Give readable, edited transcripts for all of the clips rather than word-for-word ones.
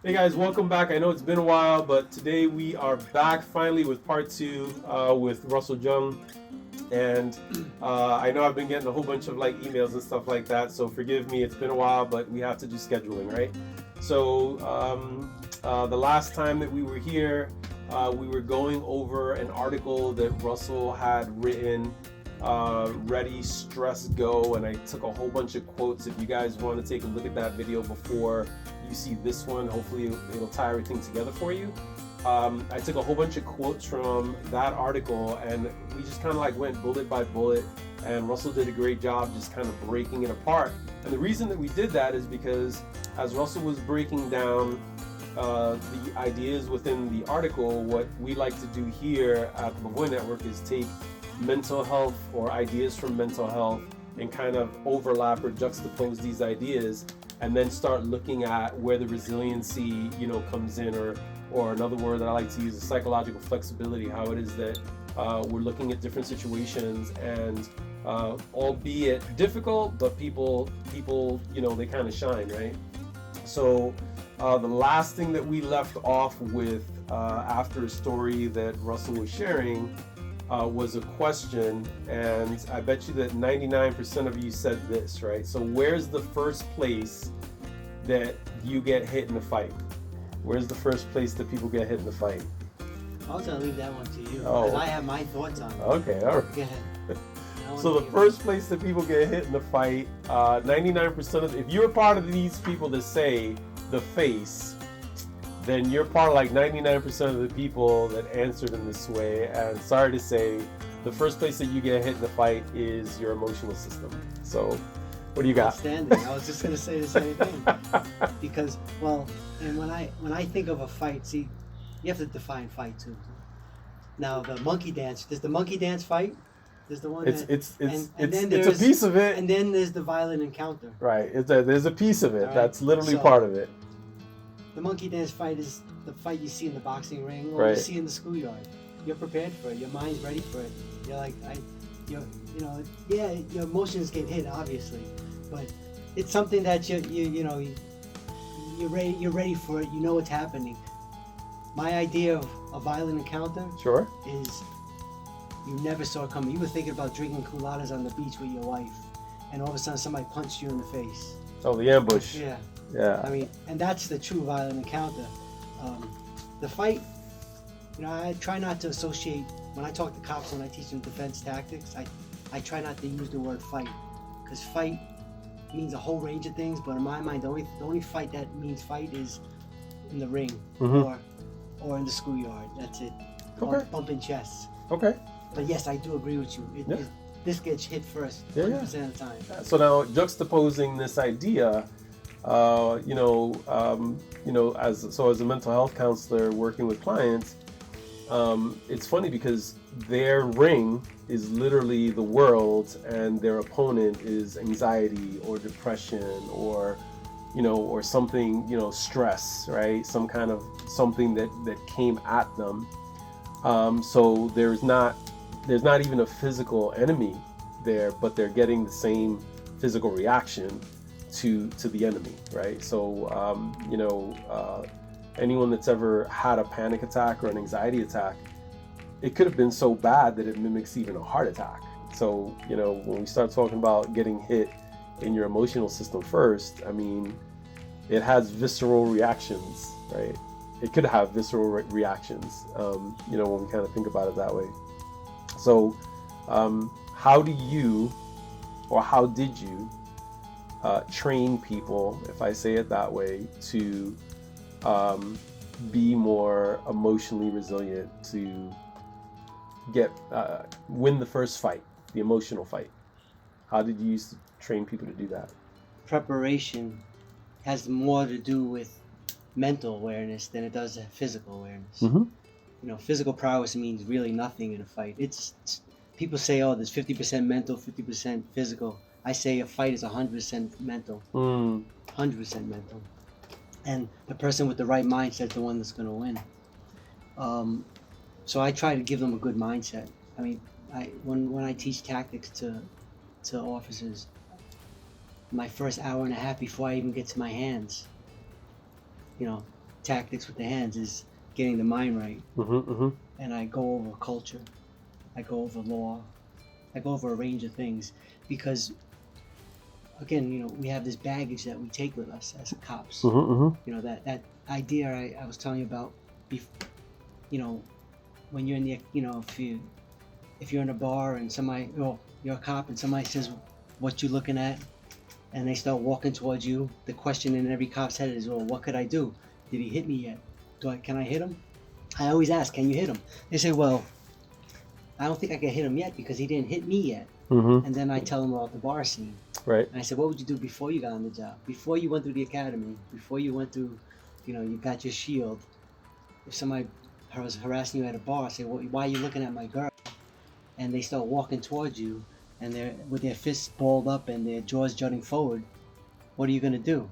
Hey guys, welcome back. I know it's been a while, but today we are back finally with part two with Russell Jung. And I know I've been getting a whole bunch of like emails and stuff like that, so forgive me, it's been a while, but we have to do scheduling, right? So the last time that we were here, we were going over an article that Russell had written, Ready, Stress, Go, and I took a whole bunch of quotes. If you guys want to take a look at that video before you see this one, hopefully it'll tie everything together for you. I took a whole bunch of quotes from that article and we just kind of like went bullet by bullet, and Russell did a great job just kind of breaking it apart. And the reason that we did that is because as Russell was breaking down the ideas within the article, what we like to do here at the Bavoy Network is take mental health or ideas from mental health and kind of overlap or juxtapose these ideas and then start looking at where the resiliency, comes in, or another word that I like to use is psychological flexibility, how it is that we're looking at different situations and albeit difficult, but people, they kind of shine, right? So the last thing that we left off with after a story that Russell was sharing was a question, and I bet you that 99% of you said this, right? So where's the first place that you get hit in a fight? Where's the first place that people get hit in a fight? I was going to leave that one to you, Oh. because I have my thoughts on it. Okay, all right. Go ahead. So the first place that people get hit in the fight, 99% of, if you're part of these people that say the face, then you're part of like 99% of the people that answered in this way. And sorry to say, the first place that you get hit in the fight is your emotional system. So what do you got? Outstanding. I was just going to say the same thing. Because, and when I think of a fight, see, you have to define fight too. Now, the monkey dance, does the monkey dance fight? There's the one It's then a piece of it. And then there's the violent encounter. Right. There's a piece of it. Right. That's literally So, part of it. The monkey dance fight is the fight you see in the boxing ring or Right. you see in the schoolyard. You're prepared for it. Your mind's ready for it. You're like, your emotions get hit, obviously, but it's something that you're ready. You're ready for it. You know what's happening. My idea of a violent encounter Sure. is you never saw it coming. You were thinking about drinking culottes on the beach with your wife, and all of a sudden somebody punched you in the face. Oh, the ambush. Yeah. Yeah. I mean, and that's the true violent encounter. The fight, I try not to associate, when I talk to cops, when I teach them defense tactics, I try not to use the word fight, because fight means a whole range of things, but in my mind, the only fight that means fight is in the ring, Mhm. or in the schoolyard. That's it. Okay. Bumping chests. Okay. But yes, I do agree with you. This gets hit first, 100% of the time. So now juxtaposing this idea, as a mental health counselor working with clients, it's funny because their ring is literally the world, and their opponent is anxiety or depression or something, stress, right? Some kind of something that came at them. So there's not even a physical enemy there, but they're getting the same physical reaction to the enemy, right? So anyone that's ever had a panic attack or an anxiety attack, it could have been so bad that it mimics even a heart attack. So when we start talking about getting hit in your emotional system first, I mean, it has visceral reactions, right? It could have visceral reactions, when we kind of think about it that way. So how did you train people, if I say it that way, to be more emotionally resilient, to win the first fight, the emotional fight? How did you used to train people to do that? Preparation has more to do with mental awareness than it does physical awareness. Mm-hmm. Physical prowess means really nothing in a fight. It's people say, oh, there's 50% mental, 50% physical. I say a fight is 100% mental, 100% mental, and the person with the right mindset is the one that's going to win. So I try to give them a good mindset. I mean, when I teach tactics to officers, my first hour and a half before I even get to my hands, tactics with the hands is getting the mind right. And I go over culture, I go over law, I go over a range of things because, again, we have this baggage that we take with us as cops. That idea I was telling you about, when you're in the, if you're in a bar and somebody, you're a cop and somebody says, "What you looking at?" and they start walking towards you, the question in every cop's head is, "Well, what could I do? Did he hit me yet? Can I hit him?" I always ask, "Can you hit him?" They say, "Well, I don't think I can hit him yet because he didn't hit me yet." And then I tell them about the bar scene. Right. And I said, "What would you do before you got on the job? Before you went through the academy? Before you went through, you got your shield? If somebody was harassing you at a bar, say, "Well, why are you looking at my girl?" And they start walking towards you, and they're with their fists balled up and their jaws jutting forward. What are you going to do?"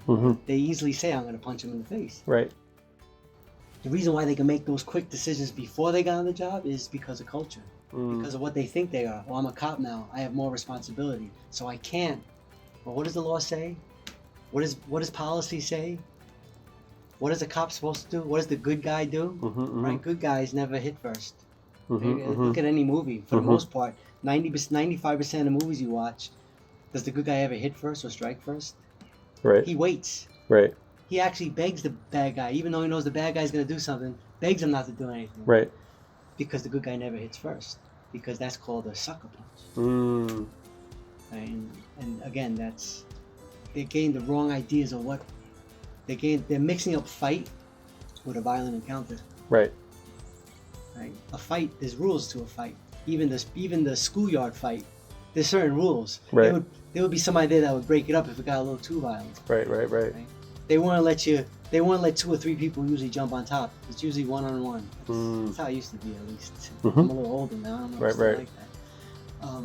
They easily say, "I'm going to punch him in the face." Right. The reason why they can make those quick decisions before they got on the job is because of culture. Because of what they think they are. "Well, I'm a cop now. I have more responsibility, so I can't." Well, what does the law say? What does policy say? What is a cop supposed to do? What does the good guy do? Right? Good guys never hit first. Look at any movie. For the most part, 95% of movies you watch, does the good guy ever hit first or strike first? Right. He waits. Right. He actually begs the bad guy, even though he knows the bad guy's going to do something, begs him not to do anything. Right. Because the good guy never hits first. Because that's called a sucker punch. And again, they gain the wrong ideas of what they're mixing up fight with a violent encounter. Right. A fight, there's rules to a fight. Even the schoolyard fight, there's certain rules. Right. There would be somebody there that would break it up if it got a little too violent. Right. They want to let 2 or 3 people usually jump on top. It's usually one-on-one. That's how it used to be, at least. I'm a little older now. I don't know if it's like that.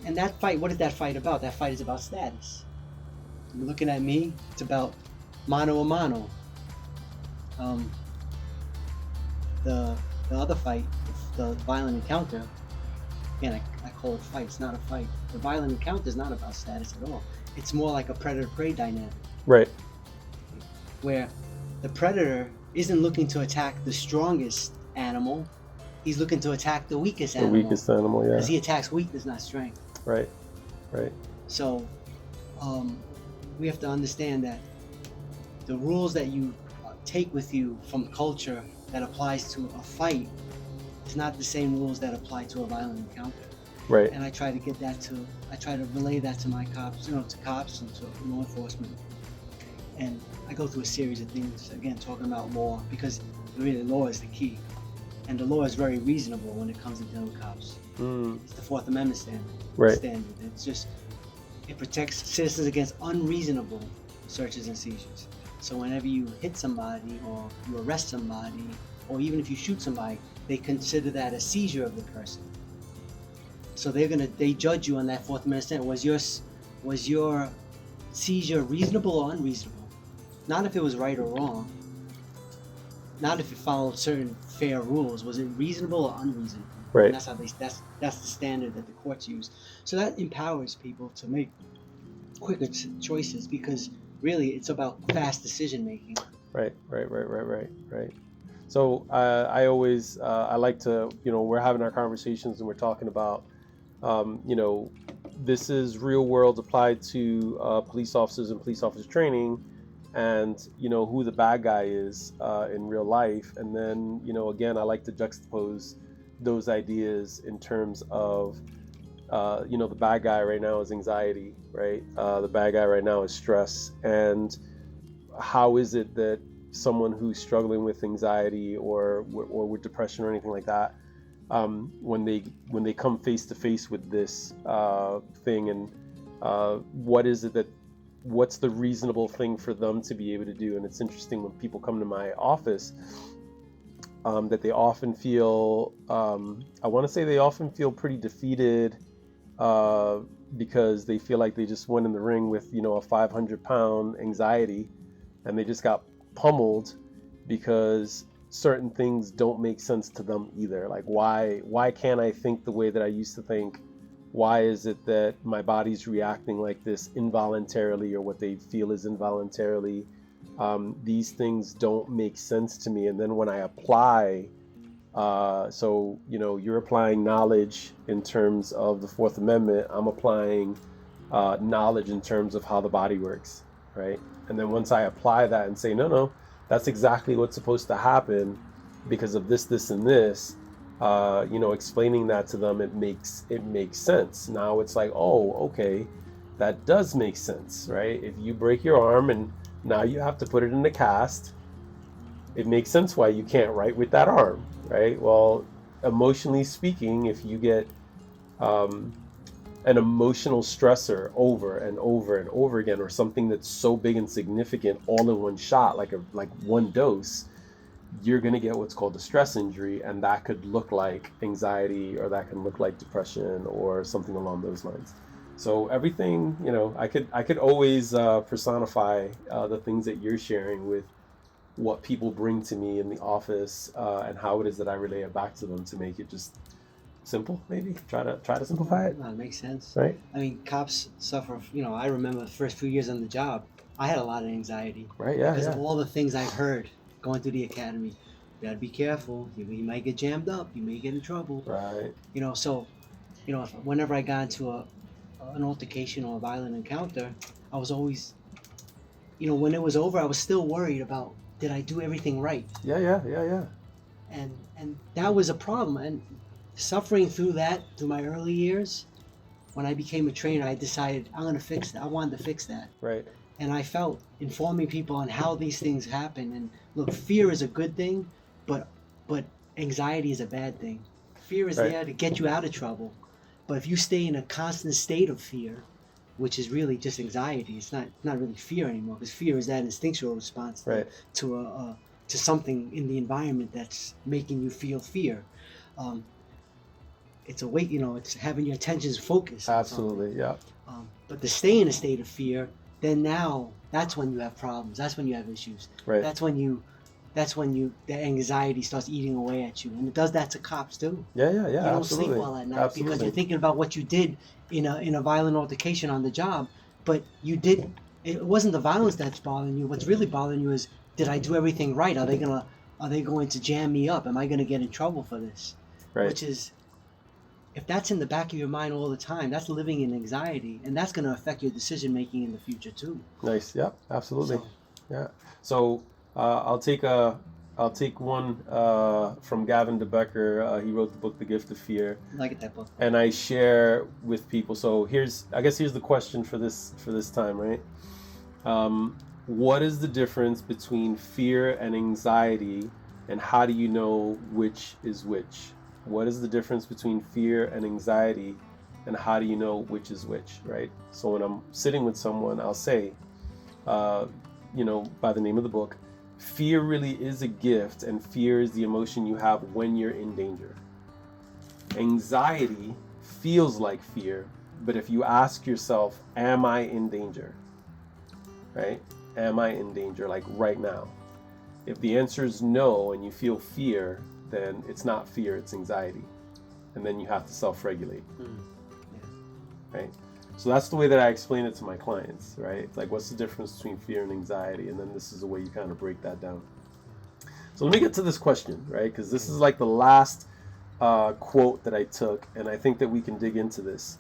And that fight, what is that fight about? That fight is about status. You're looking at me, it's about mano a mano. The other fight, the violent encounter, again, I call it fight. It's not a fight. The violent encounter is not about status at all. It's more like a predator-prey dynamic. Right. Where the predator isn't looking to attack the strongest animal. He's looking to attack the weakest animal. The weakest animal, yeah. Because he attacks weakness, not strength. Right. So, we have to understand that the rules that you take with you from culture that applies to a fight is not the same rules that apply to a violent encounter. Right. And I try to relay that to my cops, to cops and to law enforcement. And I go through a series of things, again, talking about law, because really law is the key. And the law is very reasonable when it comes to dealing with cops. It's the Fourth Amendment standard. Right. It's just, it protects citizens against unreasonable searches and seizures. So whenever you hit somebody or you arrest somebody, or even if you shoot somebody, they consider that a seizure of the person. So they judge you on that Fourth Amendment standard. Was your seizure reasonable or unreasonable? Not if it was right or wrong. Not if it followed certain fair rules. Was it reasonable or unreasonable? Right. And that's the standard that the courts use. So that empowers people to make quicker choices, because really it's about fast decision making. Right. So I always I like to, we're having our conversations and we're talking about this is real world applied to police officers and police officer training, and who the bad guy is in real life. And then again, I like to juxtapose those ideas in terms of the bad guy right now is anxiety, right? The bad guy right now is stress. And how is it that someone who's struggling with anxiety or with depression or anything like that, when they come face to face with this thing, and what's the reasonable thing for them to be able to do? And it's interesting when people come to my office, that they often feel, I want to say they often feel pretty defeated, because they feel like they just went in the ring with, a 500-pound anxiety, and they just got pummeled because certain things don't make sense to them either. Like, why can't I think the way that I used to think? Why is it that my body's reacting like this involuntarily, or what they feel is involuntarily? these things don't make sense to me. And then when I apply, so, you're applying knowledge in terms of the Fourth Amendment. I'm applying knowledge in terms of how the body works, right? And then once I apply that and say, no, that's exactly what's supposed to happen because of this, this, and this, explaining that to them, it makes sense. Now it's like, oh, okay, that does make sense, right? If you break your arm and now you have to put it in a cast, it makes sense why you can't write with that arm, right? Well, emotionally speaking, if you get an emotional stressor over and over and over again, or something that's so big and significant all in one shot, like one dose, you're going to get what's called a stress injury, and that could look like anxiety, or that can look like depression, or something along those lines. So everything, I could always personify the things that you're sharing with what people bring to me in the office, and how it is that I relay it back to them to make it just simple. Maybe try to simplify it. That makes sense, right? I mean, cops suffer. I remember the first few years on the job, I had a lot of anxiety, Right. Yeah. because Yeah. of all the things I've heard going through the academy. You gotta be careful. You might get jammed up. You may get in trouble. Right. So, whenever I got into an altercation or a violent encounter, I was always, when it was over, I was still worried about, did I do everything right? Yeah. And that was a problem. And suffering through my early years, when I became a trainer, I decided I'm going to fix that. I wanted to fix that. Right. And I felt informing people on how these things happen. And look, fear is a good thing, but anxiety is a bad thing. Fear is Right. there to get you out of trouble. But if you stay in a constant state of fear, which is really just anxiety, it's not really fear anymore, because fear is that instinctual response Right. to something in the environment that's making you feel fear. It's a weight, it's having your attention focused. Absolutely. Yeah. But to stay in a state of fear, then now that's when you have problems. That's when you have issues. Right. That's when the anxiety starts eating away at you, and it does that to cops too. Yeah. You don't Absolutely. sleep well at night Absolutely. because you're thinking about what you did in a violent altercation on the job, but it wasn't the violence that's bothering you. What's really bothering you is, did I do everything right? Are they going to jam me up? Am I going to get in trouble for this? Right. Which is, if that's in the back of your mind all the time, that's living in anxiety, and that's going to affect your decision making in the future too. Nice. Yeah. Absolutely. So, Yeah. So I'll take one from Gavin DeBecker. He wrote the book The Gift of Fear, I like that book. and I share with people. So here's the question for this time, right? What is the difference between fear and anxiety, and how do you know which is which? What is the difference between fear and anxiety, and how do you know which is which, right? So when I'm sitting with someone, I'll say, by the name of the book, fear really is a gift, and fear is the emotion you have when you're in danger. Anxiety feels like fear, but if you ask yourself, am I in danger? Right? Am I in danger, like right now? If the answer is no, and you feel fear, then it's not fear, it's anxiety. And then you have to self-regulate. Right? So that's the way that I explain it to my clients, right? Like, what's the difference between fear and anxiety? And then this is the way you kind of break that down. So let me get to this question, right? Because this is like the last quote that I took, and I think that we can dig into this.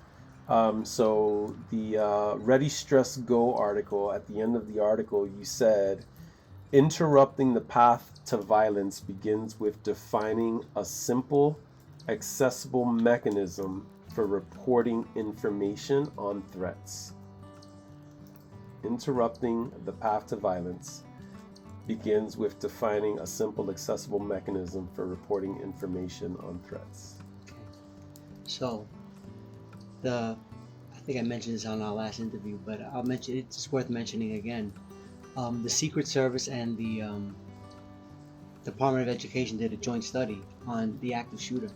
So the Ready, Stress, Go article, at the end of the article, you said, interrupting the path to violence begins with defining a simple, accessible mechanism for reporting information on threats. Interrupting the path to violence begins with defining a simple, accessible mechanism for reporting information on threats. Okay. So, I think I mentioned this on our last interview, but I'll mention it. It's worth mentioning again. The Secret Service and the Department of Education did a joint study on the active shooter,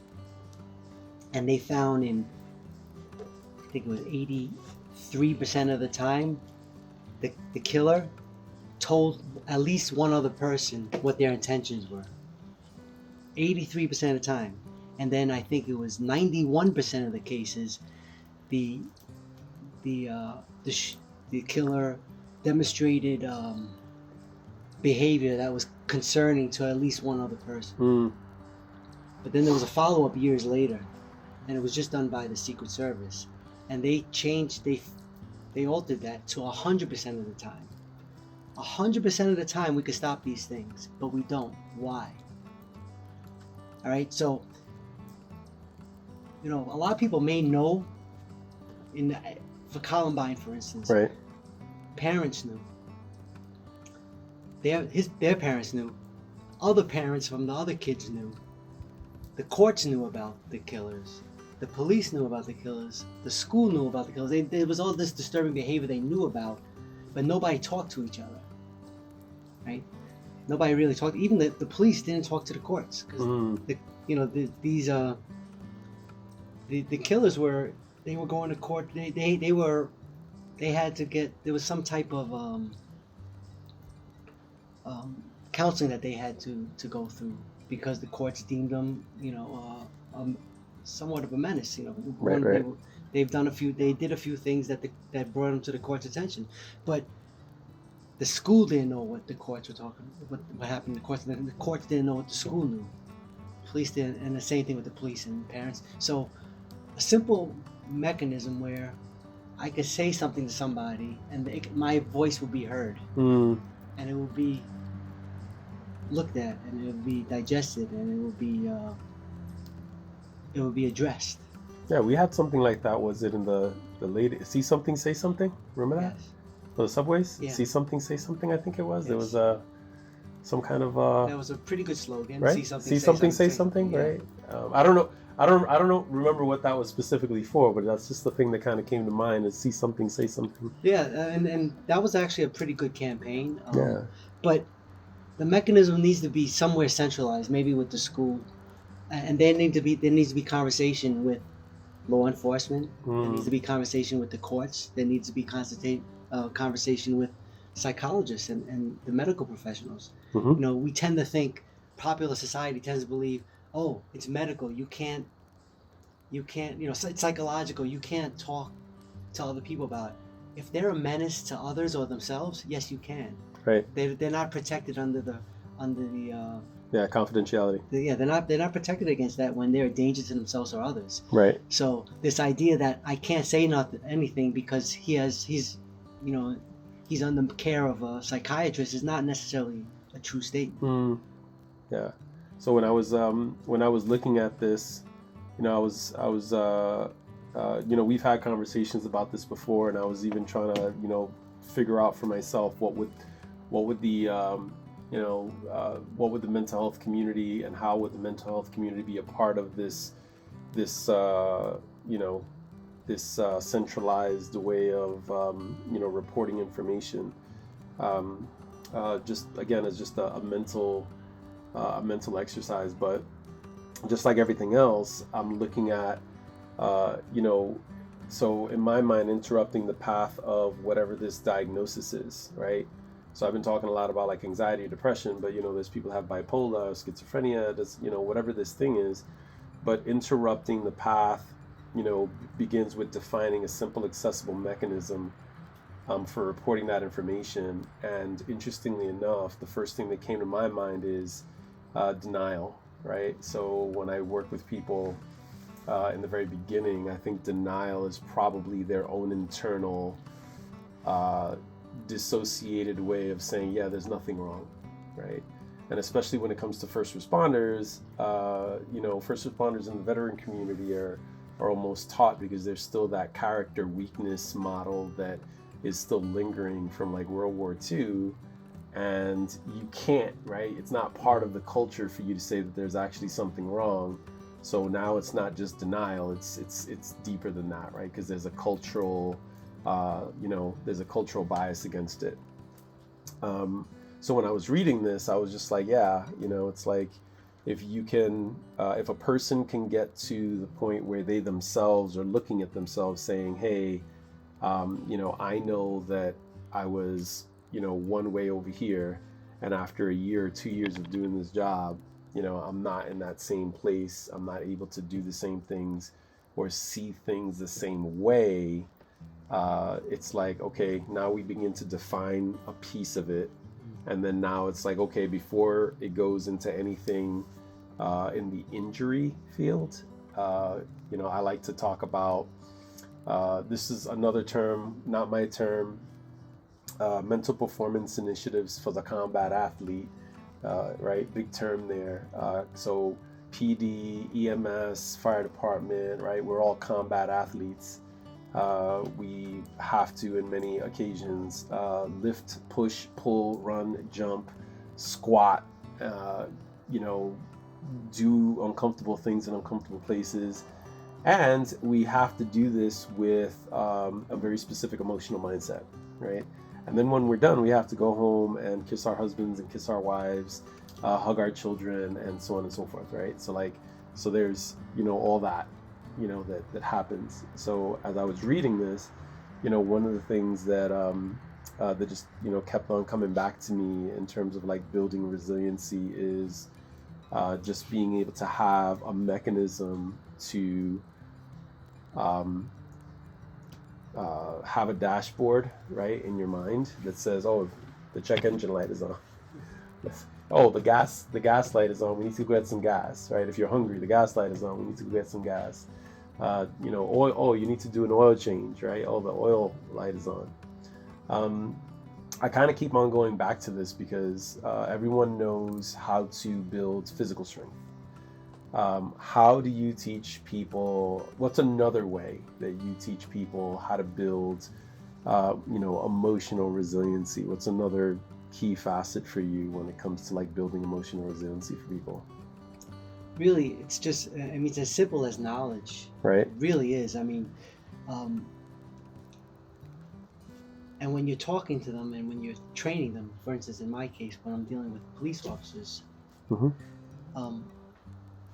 and they found I think it was 83% of the time, the killer told at least one other person what their intentions were. 83% of the time. And then I think it was 91% of the cases, the killer demonstrated behavior that was concerning to at least one other person. Mm. But then there was a follow-up years later, and it was just done by the Secret Service, and they altered that to 100% of the time. 100% of the time we could stop these things, but we don't. Why? All right, so a lot of people may know, for Columbine, for instance, Right. parents knew. Their parents knew. Other parents from the other kids knew. The courts knew about the killers. The police knew about the killers. The school knew about the killers. There was all this disturbing behavior they knew about, but nobody talked to each other. Right? Nobody really talked. Even the police didn't talk to the courts because the killers were going to court. They had to get, there was some type of counseling that they had to go through because the courts deemed them somewhat of a menace. Right. They did a few things that brought them to the court's attention, but the school didn't know what the courts were talking, what happened in the courts, and the courts didn't know what the school knew. Police didn't, and the same thing with the police and parents. So a simple mechanism where I could say something to somebody and my voice will be heard, and it will be looked at, and it will be digested, and it will be addressed. Yeah, we had something like that. Was it in the lady? See something, say something. Remember that? Yes. The subways? Yeah. See something, say something, I think it was. Yes. There was some kind of that was a pretty good slogan. right? See something, say something, yeah. right? I don't know remember what that was specifically for, but that's just the thing that kind of came to mind is see something, say something. Yeah, and that was actually a pretty good campaign. Yeah. But the mechanism needs to be somewhere centralized, maybe with the school, and there needs to be conversation with law enforcement. There needs to be conversation with the courts. There needs to be conversation with psychologists and the medical professionals. Mm-hmm. We tend to think, popular society tends to believe, oh, it's medical. You can't, it's psychological. You can't talk to other people about it. If they're a menace to others or themselves, yes, you can. Right. They're not protected under the confidentiality. They're not protected against that when they're a danger to themselves or others. Right. So this idea that I can't say anything because he's under care of a psychiatrist is not necessarily a true statement. Yeah. So when I was looking at this, I was we've had conversations about this before, and I was even trying to figure out for myself what would the what would the mental health community and how would the mental health community be a part of this centralized way of reporting information. Just again, as just a mental exercise, but just like everything else, I'm looking at so in my mind, interrupting the path of whatever this diagnosis is, right? So I've been talking a lot about like anxiety, depression, but there's people who have bipolar, schizophrenia, whatever this thing is. But interrupting the path, begins with defining a simple, accessible mechanism for reporting that information. And interestingly enough, the first thing that came to my mind is denial, right? So when I work with people in the very beginning, I think denial is probably their own internal dissociated way of saying, yeah, there's nothing wrong, right? And especially when it comes to first responders, first responders in the veteran community are almost taught, because there's still that character weakness model that is still lingering from like World War II, and you can't, right? It's not part of the culture for you to say that there's actually something wrong. So now it's not just denial, it's deeper than that, right? Because there's a cultural bias against it. So when I was reading this, I was just like, yeah, it's like if a person can get to the point where they themselves are looking at themselves saying, hey, I know that I was, one way over here, and after a year or 2 years of doing this job, I'm not in that same place. I'm not able to do the same things or see things the same way. It's like, okay, now we begin to define a piece of it, And then now it's like, okay, before it goes into anything in the injury field, I like to talk about, this is another term, not my term, mental performance initiatives for the combat athlete, right? Big term there. So PD, EMS, fire department, right? We're all combat athletes. We have to, in many occasions, lift, push, pull, run, jump, squat, do uncomfortable things in uncomfortable places. And we have to do this with a very specific emotional mindset, right? And then when we're done, we have to go home and kiss our husbands and kiss our wives, hug our children, and so on and so forth, right? So there's, all that, that happens. So as I was reading this, one of the things that that just, kept on coming back to me in terms of like building resiliency is just being able to have a mechanism to have a dashboard, right, in your mind that says, oh, the check engine light is on. Oh, the gas light is on. We need to go get some gas, right? If you're hungry, the gas light is on. We need to go get some gas. Oil. Oh, you need to do an oil change, right? Oh, the oil light is on. I kind of keep on going back to this because everyone knows how to build physical strength. How do you teach people? What's another way that you teach people how to build, emotional resiliency? What's another key facet for you when it comes to like building emotional resiliency for people? Really, it's just, it's as simple as knowledge. Right. It really is. And when you're talking to them and when you're training them, for instance, in my case, when I'm dealing with police officers, a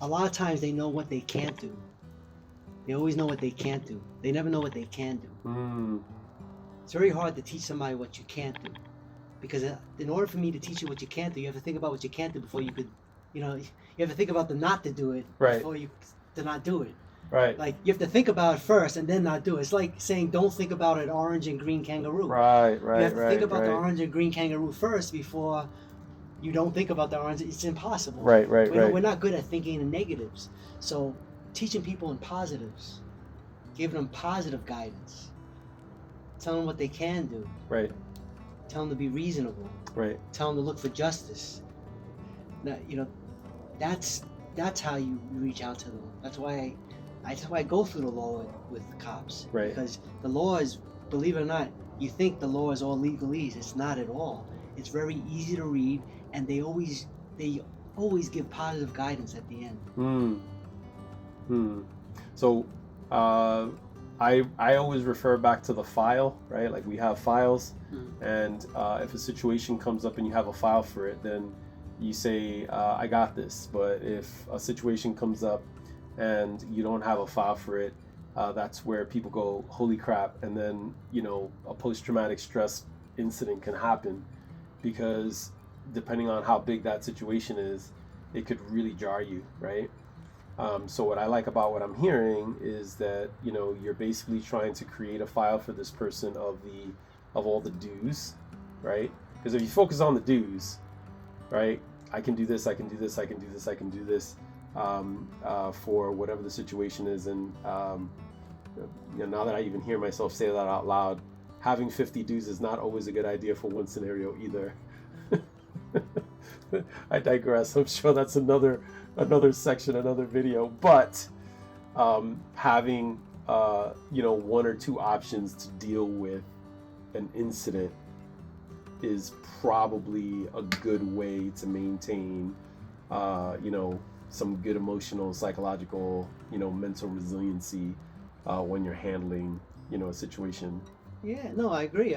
lot of times they know what they can't do. They always know what they can't do. They never know what they can do. It's very hard to teach somebody what you can't do. Because in order for me to teach you what you can't do, you have to think about what you can't do before you could, you have to think about the not to do it before you to not do it. Right. Like you have to think about it first and then not do it. It's like saying don't think about an orange and green kangaroo. Right. You have to think about the orange and green kangaroo first before you don't think about the orange. It's impossible. Right. We're not good at thinking in negatives. So teaching people in positives, giving them positive guidance, telling them what they can do. Right. Tell them to be reasonable. Right. Tell them to look for justice. Now, that's how you reach out to them. That's why I go through the law with the cops. Right. Because the law is, believe it or not, you think the law is all legalese. It's not at all. It's very easy to read, and they always give positive guidance at the end. So, I always refer back to the file, right? Like we have files, and if a situation comes up and you have a file for it, then you say, I got this. But if a situation comes up and you don't have a file for it, that's where people go, holy crap, and then, a post-traumatic stress incident can happen because depending on how big that situation is, it could really jar you, right? So what I like about what I'm hearing is that, you're basically trying to create a file for this person of all the do's, right? Because if you focus on the do's, right, I can do this, I can do this, I can do this, I can do this, for whatever the situation is. And now that I even hear myself say that out loud, having 50 do's is not always a good idea for one scenario either. I digress. I'm sure that's another section, another video. But having one or two options to deal with an incident is probably a good way to maintain some good emotional, psychological, mental resiliency when you're handling a situation. Yeah, no, I agree.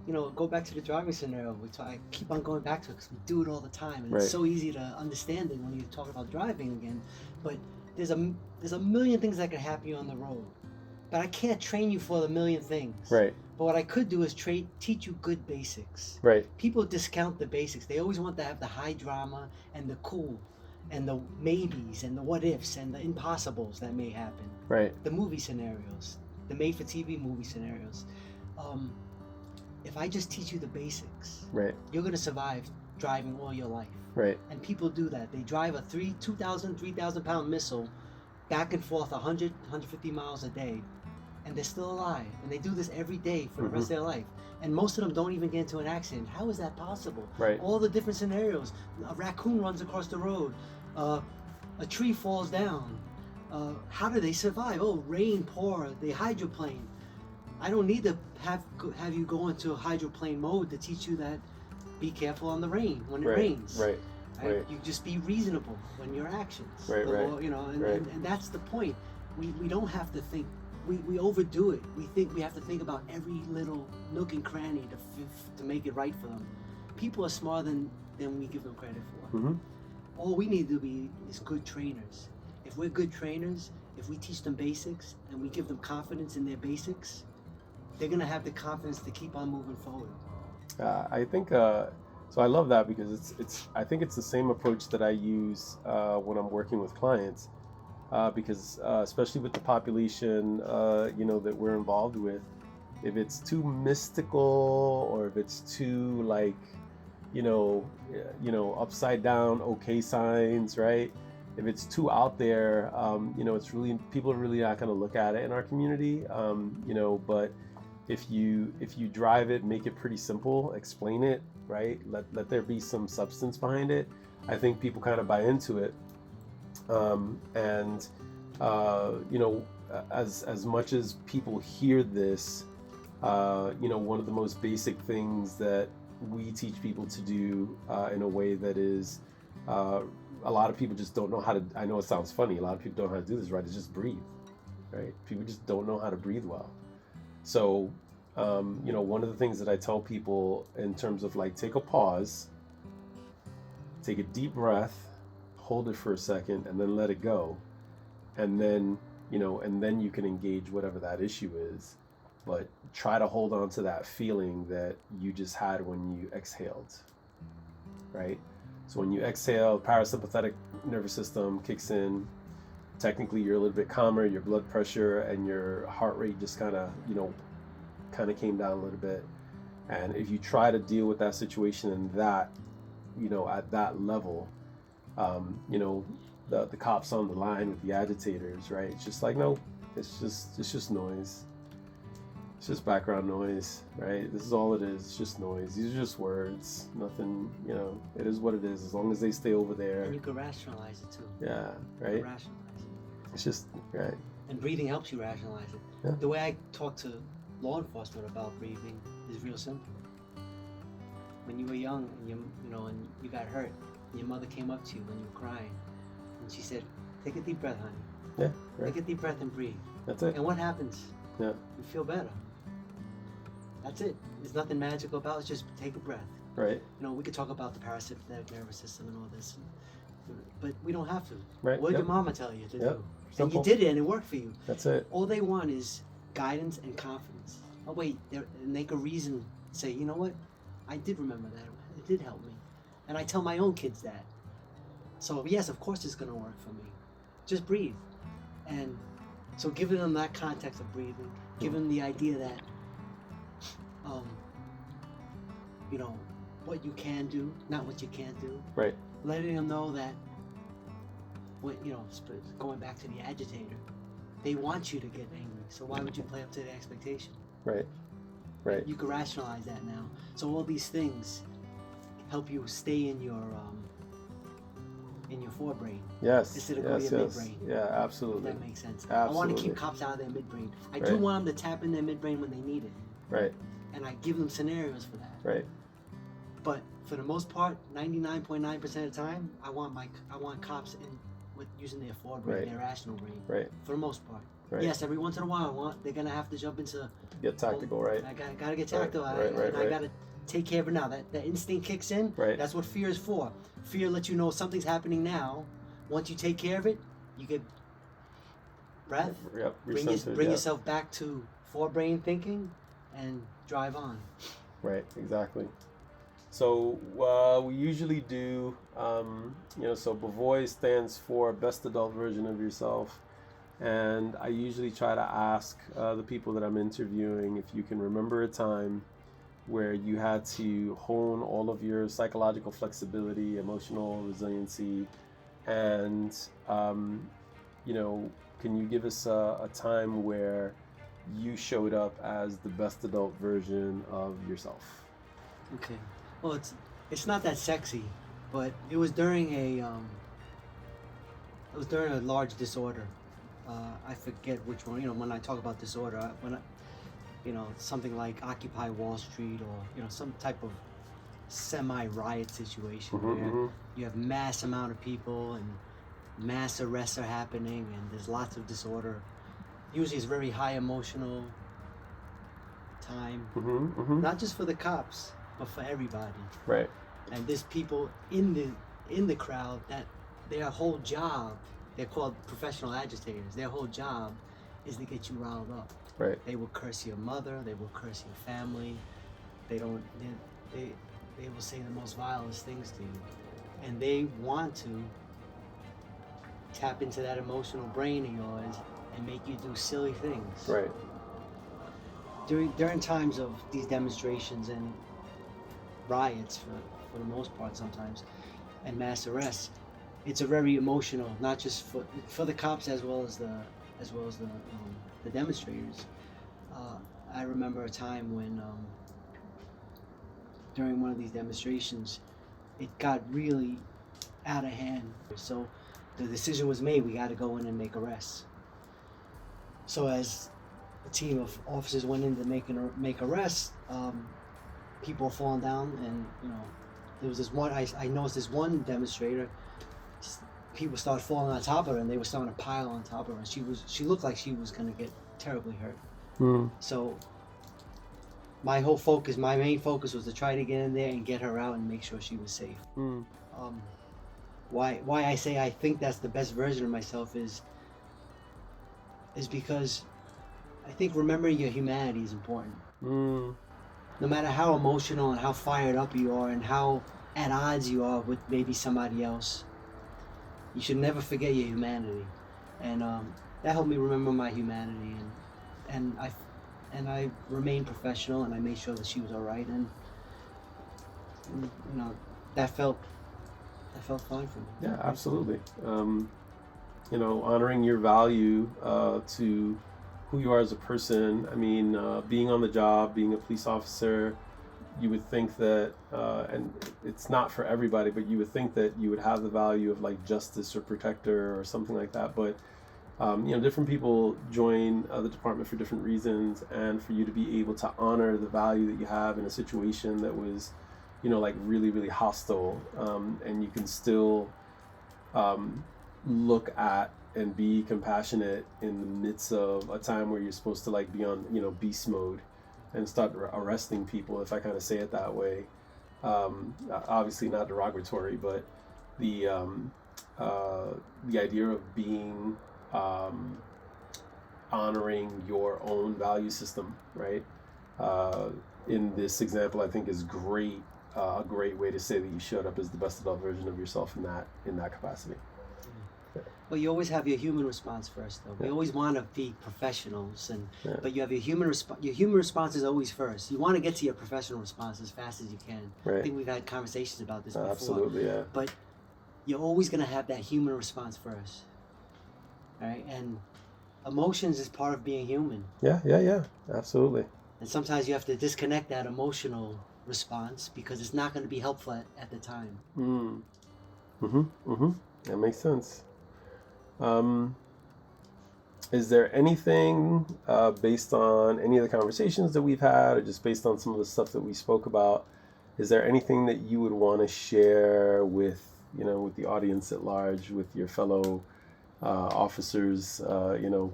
Go back to the driving scenario, which I keep on going back to because we do it all the time, and It's so easy to understand it when you talk about driving again. But there's a million things that could happen to you on the road, but I can't train you for the million things. Right. But what I could do is teach you good basics. Right. People discount the basics. They always want to have the high drama and the cool, and the maybes and the what ifs and the impossibles that may happen. Right. The movie scenarios, the made-for-TV movie scenarios. if I just teach you the basics, Right. you're going to survive driving all your life. Right. And people do that. They drive a 2,000, 3,000 pound missile back and forth 100, 150 miles a day, and they're still alive. And they do this every day for the rest of their life. And most of them don't even get into an accident. How is that possible? Right. All the different scenarios. A raccoon runs across the road. A tree falls down. How do they survive? Oh, rain, pour, they hydroplane. I don't need to have you go into hydroplane mode to teach you that be careful on the rain when it rains. Right. Right? You just be reasonable when your actions. Right. You know, and that's the point. We don't have to think. We overdo it. We think we have to think about every little nook and cranny to make it right for them. People are smarter than we give them credit for. Mm-hmm. All we need to be is good trainers. If we're good trainers, if we teach them basics and we give them confidence in their basics, they're gonna have the confidence to keep on moving forward. I think so. I love that because I think it's the same approach that I use when I'm working with clients, because especially with the population that we're involved with, if it's too mystical or if it's too like upside down okay signs, right? If it's too out there, it's really, people are really not going to look at it in our community, but if you drive it, make it pretty simple, explain it, right? Let there be some substance behind it. I think people kind of buy into it. As much as people hear this, one of the most basic things that we teach people to do in a way that is, a lot of people just don't know how to, I know it sounds funny, a lot of people don't know how to do this right, is just breathe, right? People just don't know how to breathe well. So, one of the things that I tell people in terms of like, take a pause, take a deep breath, hold it for a second, and then let it go. And then, and then you can engage whatever that issue is. But try to hold on to that feeling that you just had when you exhaled, right? So when you exhale, parasympathetic nervous system kicks in. Technically, you're a little bit calmer, your blood pressure and your heart rate just kind of came down a little bit. And if you try to deal with that situation and that, at that level, the cops on the line with the agitators, right? It's just like, no, it's just noise. It's just background noise, right? This is all it is. It's just noise. These are just words. Nothing, it is what it is. As long as they stay over there. And you can rationalize it too. Yeah, right? Rationalize it. It's just, right. And breathing helps you rationalize it. Yeah. The way I talk to law enforcement about breathing is real simple. When you were young and and you got hurt, and your mother came up to you when you were crying, and she said, "Take a deep breath, honey. Yeah, right. Take a deep breath and breathe." That's it. And what happens? Yeah. You feel better. That's it. There's nothing magical about it. It's just take a breath. Right. We could talk about the parasympathetic nervous system and all this, but we don't have to. Right. What did your mama tell you to do? Simple. And you did it, and it worked for you. That's it. All they want is guidance and confidence. Oh wait, and they could reason, say, you know what? I did remember that. It did help me, and I tell my own kids that. So yes, of course it's gonna work for me. Just breathe, and so giving them that context of breathing, giving them the idea that, what you can do, not what you can't do. Right. Letting them know that, going back to the agitator, they want you to get angry. So why would you play up to the expectation? Right. Right. You can rationalize that now. So all these things help you stay in your forebrain. Yes. Instead of going to your midbrain. Yeah, absolutely. If that makes sense. Absolutely. I want to keep cops out of their midbrain. I do want them to tap in their midbrain when they need it. Right. And I give them scenarios for that. Right. But for the most part, 99.9% of the time, I want cops using their forebrain, their rational brain. Right. For the most part. Right. Yes, every once in a while, they're gonna have to jump into. Get tactical, right? I gotta get tactical. Right. I gotta take care of it now. That instinct kicks in. Right. That's what fear is for. Fear lets you know something's happening now. Once you take care of it, you get breath. Yep. Bring yourself back to forebrain thinking, and drive on. Right. Exactly. So we usually do, so Bavoy stands for Best Adult Version of Yourself. And I usually try to ask the people that I'm interviewing if you can remember a time where you had to hone all of your psychological flexibility, emotional resiliency, and can you give us a time where you showed up as the best adult version of yourself? Okay. Well, it's not that sexy, but it was during a large disorder. I forget which one. When I talk about disorder, something like Occupy Wall Street, or some type of semi-riot situation where you have mass amount of people and mass arrests are happening and there's lots of disorder. Usually it's very high emotional time, not just for the cops, but for everybody. Right. And there's people in the crowd that their whole job, they're called professional agitators. Their whole job is to get you riled up. Right. They will curse your mother. They will curse your family. They will say the most vilest things to you, and they want to tap into that emotional brain of yours and make you do silly things. Right. During times of these demonstrations and riots, for the most part sometimes, and mass arrests, it's a very emotional, not just for the cops as well as the demonstrators. I remember a time when during one of these demonstrations, it got really out of hand. So the decision was made, we got to go in and make arrests. So as a team of officers went in to make arrests, people were falling down, and there was this one, I noticed this one demonstrator, people started falling on top of her, and they were starting to pile on top of her, and she looked like she was going to get terribly hurt. So my main focus was to try to get in there and get her out and make sure she was safe. Why I say I think that's the best version of myself is because I think remembering your humanity is important. No matter how emotional and how fired up you are and how at odds you are with maybe somebody else, you should never forget your humanity. And that helped me remember my humanity, and I remained professional, and I made sure that she was all right, and that felt fine for me. Yeah, absolutely. Honoring your value to who you are as a person. I mean, being on the job, being a police officer, you would think that, and it's not for everybody, but you would think that you would have the value of like justice or protector or something like that. But different people join the department for different reasons, and for you to be able to honor the value that you have in a situation that was, like really, really hostile, and you can still look at and be compassionate in the midst of a time where you're supposed to like be on, beast mode and start arresting people, if I kind of say it that way. Obviously not derogatory, but the idea of being honoring your own value system, right? In this example, I think is great. A great way to say that you showed up as the best adult version of yourself in that capacity. Well, you always have your human response first, though. We always want to be professionals, but you have your human response. Your human response is always first. You want to get to your professional response as fast as you can. Right. I think we've had conversations about this before. Absolutely, yeah. But you're always going to have that human response first, right? And emotions is part of being human. Yeah, absolutely. And sometimes you have to disconnect that emotional response because it's not going to be helpful at the time. That makes sense. Is there anything based on any of the conversations that we've had, or just based on some of the stuff that we spoke about, is there anything that you would want to share with with the audience at large, with your fellow officers,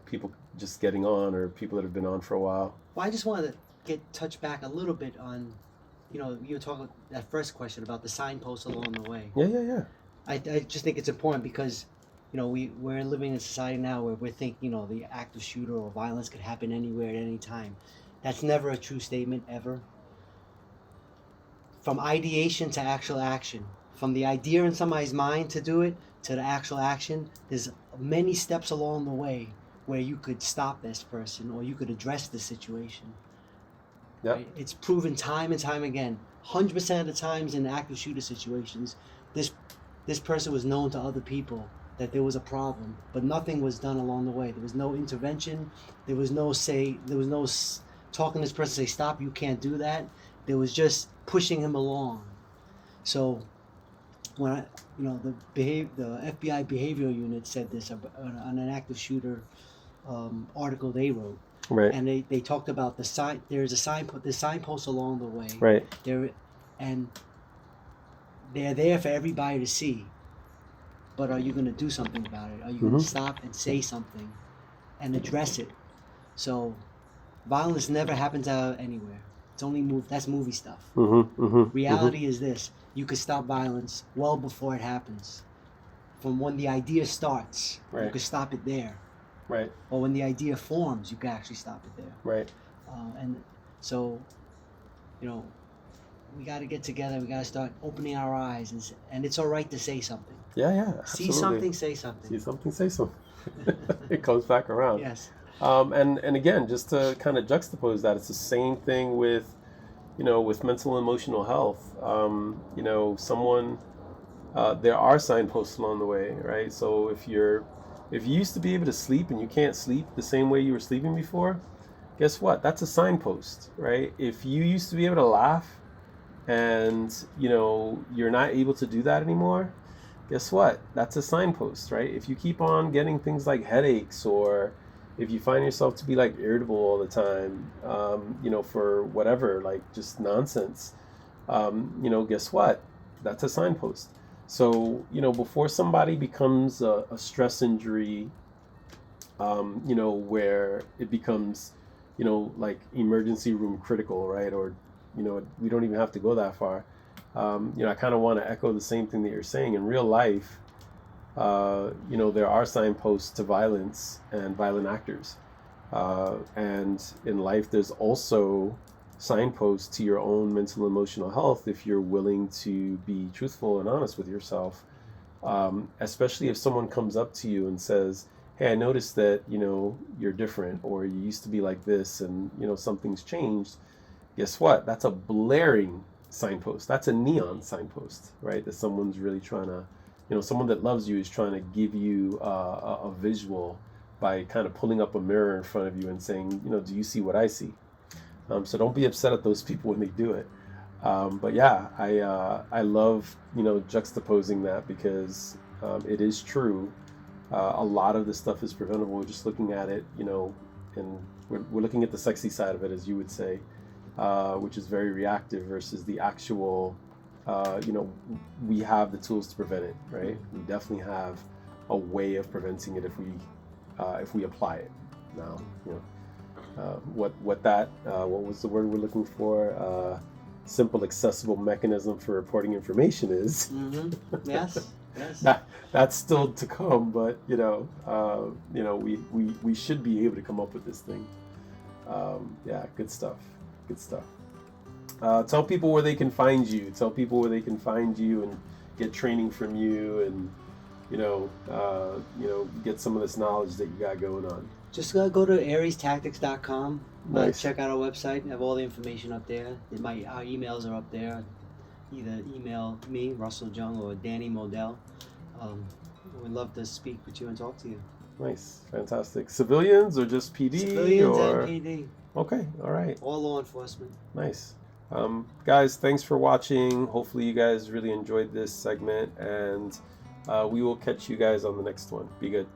people just getting on, or people that have been on for a while? Well, I just wanted to touch back a little bit on, you were talking that first question about the signposts along the way. Yeah. I just think it's important because, we're living in a society now where we're thinking, the active shooter or violence could happen anywhere at any time. That's never a true statement, ever. From ideation to actual action, from the idea in somebody's mind to do it to the actual action, there's many steps along the way where you could stop this person or you could address the situation. Yep. Right? It's proven time and time again. 100% of the times in active shooter situations, this person was known to other people that there was a problem, but nothing was done along the way. There was no intervention. There was no talking to this person, say, stop, you can't do that. There was just pushing him along. So when the FBI behavioral unit said this on an active shooter article they wrote, Right. and they talked about the sign. There's signposts along the way. Right. And they're there for everybody to see. But are you going to do something about it? Are you going to stop and say something and address it? So violence never happens out anywhere. It's only that's movie stuff. Reality is this: you could stop violence well before it happens. From when the idea starts, you could stop it there. Right. Or when the idea forms, you can actually stop it there. Right. And so, we got to get together. We got to start opening our eyes, and it's all right to say something. Yeah. Absolutely. See something, say something. See something, say something. It comes back around. Yes. And again, just to kind of juxtapose that, it's the same thing with, with mental and emotional health. There are signposts along the way, right? So if you used to be able to sleep and you can't sleep the same way you were sleeping before, guess what? That's a signpost, right? If you used to be able to laugh and, you're not able to do that anymore, guess what? That's a signpost, right? If you keep on getting things like headaches, or if you find yourself to be like irritable all the time, for whatever, like just nonsense, guess what? That's a signpost. So, before somebody becomes a stress injury, where it becomes, like emergency room critical, right? Or, we don't even have to go that far. I kind of want to echo the same thing that you're saying. In real life, there are signposts to violence and violent actors. And in life, there's also signposts to your own mental and emotional health if you're willing to be truthful and honest with yourself. Especially if someone comes up to you and says, hey, I noticed that, you're different, or you used to be like this, and, something's changed. Guess what? That's a blaring signpost. That's a neon signpost, right? That someone's really trying to, someone that loves you is trying to give you a visual by kind of pulling up a mirror in front of you and saying, do you see what I see? So don't be upset at those people when they do it. But yeah, I love, juxtaposing that, because it is true. A lot of this stuff is preventable. We're just looking at it, and we're looking at the sexy side of it, as you would say, which is very reactive, versus the actual, we have the tools to prevent it, right? We definitely have a way of preventing it if we apply it. Now, what was the word we're looking for? Simple, accessible mechanism for reporting information is. Yes. That's still to come, but we should be able to come up with this thing. Yeah, good stuff. Tell people where they can find you. Tell people where they can find you and get training from you, and get some of this knowledge that you got going on. Just go to ariestactics.com. Nice. Check out our website. Have all the information up there. Our emails are up there. Either email me, Russell Jung, or Danny Modell. We'd love to speak with you and talk to you. Nice, fantastic. Civilians or just PD? Civilians and PD. Okay, all right. All law enforcement. Nice. Guys, thanks for watching. Hopefully you guys really enjoyed this segment, and we will catch you guys on the next one. Be good.